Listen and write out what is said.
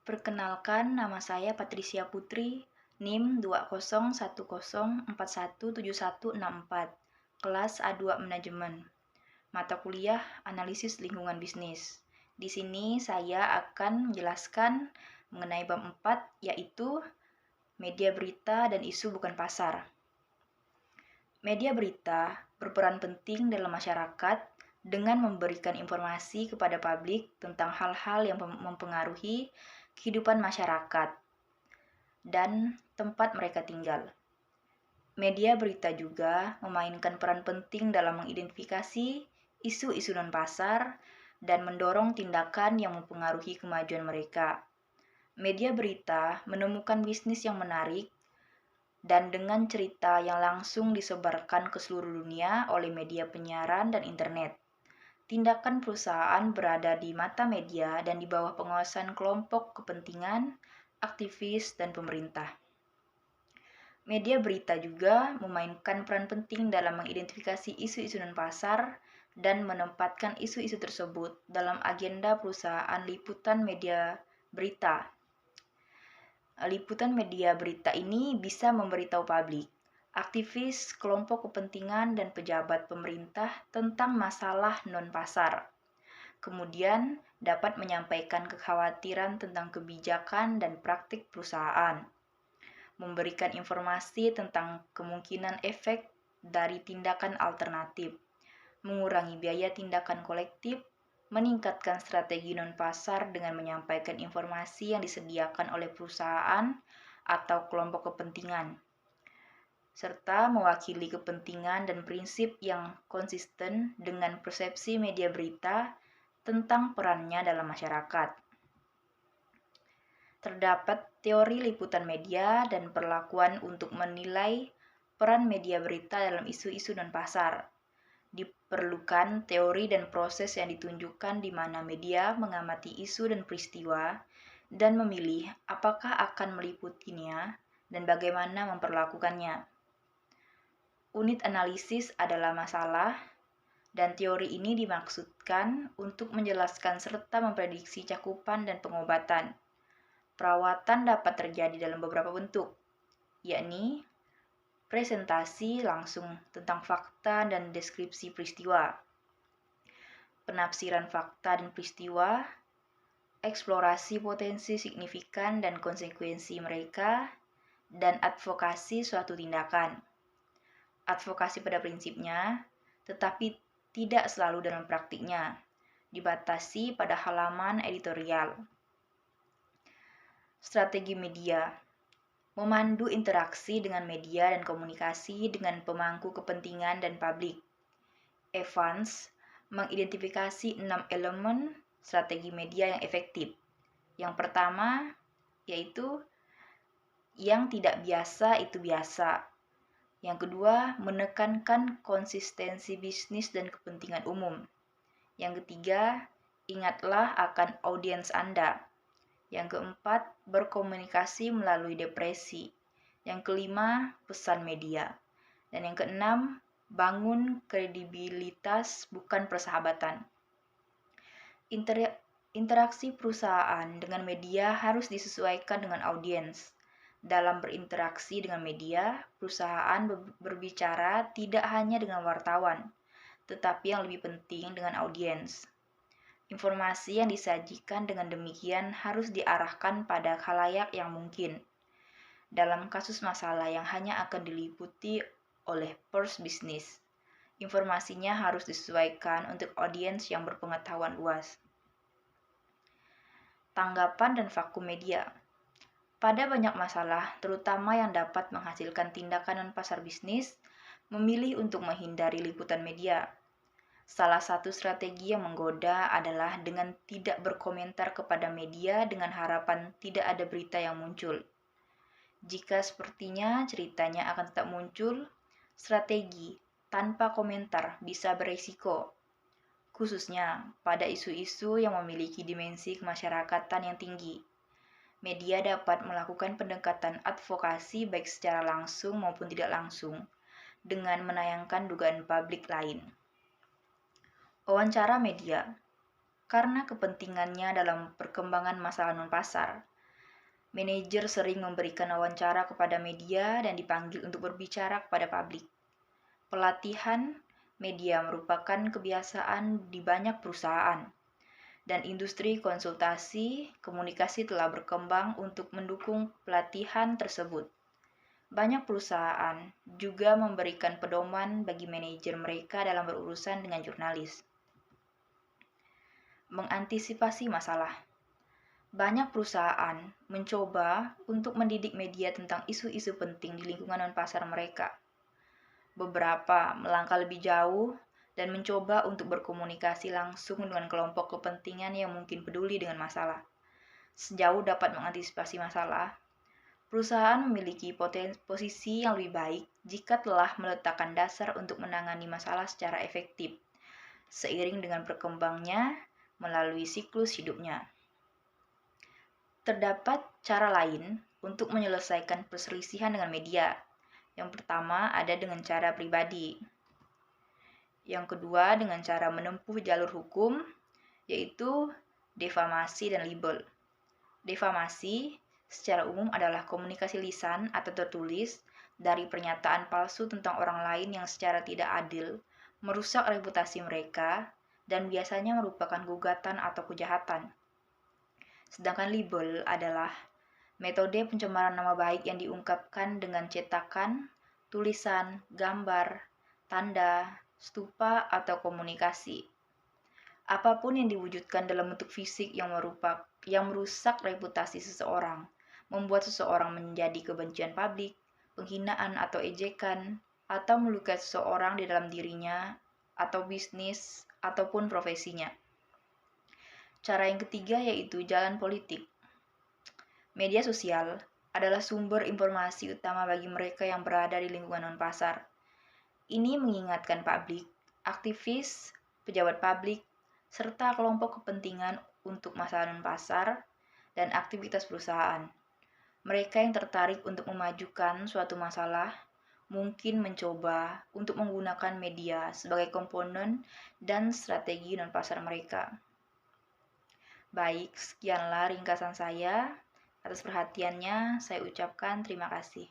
Perkenalkan, nama saya Patricia Putri, NIM 20104171164, kelas A2 Manajemen. Mata kuliah Analisis Lingkungan Bisnis. Di sini saya akan menjelaskan mengenai bab 4, yaitu media berita dan isu bukan pasar. Media berita berperan penting dalam masyarakat dengan memberikan informasi kepada publik tentang hal-hal yang mempengaruhi kehidupan masyarakat dan tempat mereka tinggal. Media berita juga memainkan peran penting dalam mengidentifikasi isu-isu non-pasar dan mendorong tindakan yang mempengaruhi kemajuan mereka. Media berita menemukan bisnis yang menarik dan dengan cerita yang langsung disebarkan ke seluruh dunia oleh media penyiaran dan internet. Tindakan perusahaan berada di mata media dan di bawah pengawasan kelompok kepentingan, aktivis, dan pemerintah. Media berita juga memainkan peran penting dalam mengidentifikasi isu-isu non-pasar dan menempatkan isu-isu tersebut dalam agenda perusahaan liputan media berita. Liputan media berita ini bisa memberitahu publik, aktivis, kelompok kepentingan, dan pejabat pemerintah tentang masalah non-pasar. Kemudian dapat menyampaikan kekhawatiran tentang kebijakan dan praktik perusahaan, memberikan informasi tentang kemungkinan efek dari tindakan alternatif, mengurangi biaya tindakan kolektif, meningkatkan strategi non-pasar dengan menyampaikan informasi yang disediakan oleh perusahaan atau kelompok kepentingan, serta mewakili kepentingan dan prinsip yang konsisten dengan persepsi media berita tentang perannya dalam masyarakat. Terdapat teori liputan media dan perlakuan untuk menilai peran media berita dalam isu-isu non-pasar. Diperlukan teori dan proses yang ditunjukkan di mana media mengamati isu dan peristiwa dan memilih apakah akan meliputinya dan bagaimana memperlakukannya. Unit analisis adalah masalah, dan teori ini dimaksudkan untuk menjelaskan serta memprediksi cakupan dan pengobatan. Perawatan dapat terjadi dalam beberapa bentuk, yakni presentasi langsung tentang fakta dan deskripsi peristiwa, penafsiran fakta dan peristiwa, eksplorasi potensi signifikan dan konsekuensi mereka, dan advokasi suatu tindakan. Advokasi pada prinsipnya, tetapi tidak selalu dalam praktiknya, dibatasi pada halaman editorial. Strategi media memandu interaksi dengan media dan komunikasi dengan pemangku kepentingan dan publik. Evans mengidentifikasi 6 elemen strategi media yang efektif. Yang pertama yaitu yang tidak biasa itu biasa. Yang kedua, menekankan konsistensi bisnis dan kepentingan umum. Yang ketiga, ingatlah akan audiens Anda. Yang keempat, berkomunikasi melalui depresi. Yang kelima, pesan media. Dan yang keenam, bangun kredibilitas bukan persahabatan. Interaksi perusahaan dengan media harus disesuaikan dengan audiens. Dalam berinteraksi dengan media, perusahaan berbicara tidak hanya dengan wartawan, tetapi yang lebih penting dengan audiens. Informasi yang disajikan dengan demikian harus diarahkan pada khalayak yang mungkin. Dalam kasus masalah yang hanya akan diliputi oleh pers bisnis, informasinya harus disesuaikan untuk audiens yang berpengetahuan luas. Tanggapan dan vakum media. Pada banyak masalah, terutama yang dapat menghasilkan tindakan non-pasar bisnis, memilih untuk menghindari liputan media. Salah satu strategi yang menggoda adalah dengan tidak berkomentar kepada media dengan harapan tidak ada berita yang muncul. Jika sepertinya ceritanya akan tetap muncul, strategi tanpa komentar bisa berisiko, khususnya pada isu-isu yang memiliki dimensi kemasyarakatan yang tinggi. Media dapat melakukan pendekatan advokasi baik secara langsung maupun tidak langsung, dengan menayangkan dugaan publik lain. Wawancara media. Karena kepentingannya dalam perkembangan masalah non-pasar, Manajer sering memberikan wawancara kepada media dan dipanggil untuk berbicara kepada publik. Pelatihan media merupakan kebiasaan di banyak perusahaan, dan industri konsultasi komunikasi telah berkembang untuk mendukung pelatihan tersebut. Banyak perusahaan juga memberikan pedoman bagi manajer mereka dalam berurusan dengan jurnalis. Mengantisipasi masalah. Banyak perusahaan mencoba untuk mendidik media tentang isu-isu penting di lingkungan non-pasar mereka. Beberapa melangkah lebih jauh dan mencoba untuk berkomunikasi langsung dengan kelompok kepentingan yang mungkin peduli dengan masalah. Sejauh dapat mengantisipasi masalah, perusahaan memiliki posisi yang lebih baik jika telah meletakkan dasar untuk menangani masalah secara efektif, seiring dengan berkembangnya melalui siklus hidupnya. Terdapat cara lain untuk menyelesaikan perselisihan dengan media. Yang pertama ada dengan cara pribadi. Yang kedua dengan cara menempuh jalur hukum, yaitu defamasi dan libel. Defamasi secara umum adalah komunikasi lisan atau tertulis dari pernyataan palsu tentang orang lain yang secara tidak adil merusak reputasi mereka dan biasanya merupakan gugatan atau kejahatan. Sedangkan libel adalah metode pencemaran nama baik yang diungkapkan dengan cetakan, tulisan, gambar, tanda, stupa, atau komunikasi. Apapun yang diwujudkan dalam bentuk fisik yang merusak reputasi seseorang, membuat seseorang menjadi kebencian publik, penghinaan atau ejekan, atau melukai seseorang di dalam dirinya, atau bisnis, ataupun profesinya. Cara yang ketiga yaitu jalan politik. Media sosial adalah sumber informasi utama bagi mereka yang berada di lingkungan non-pasar. Ini mengingatkan publik, aktivis, pejabat publik, serta kelompok kepentingan untuk masalah non-pasar dan aktivitas perusahaan. Mereka yang tertarik untuk memajukan suatu masalah mungkin mencoba untuk menggunakan media sebagai komponen dan strategi non-pasar mereka. Baik, sekianlah ringkasan saya. Atas perhatiannya, saya ucapkan terima kasih.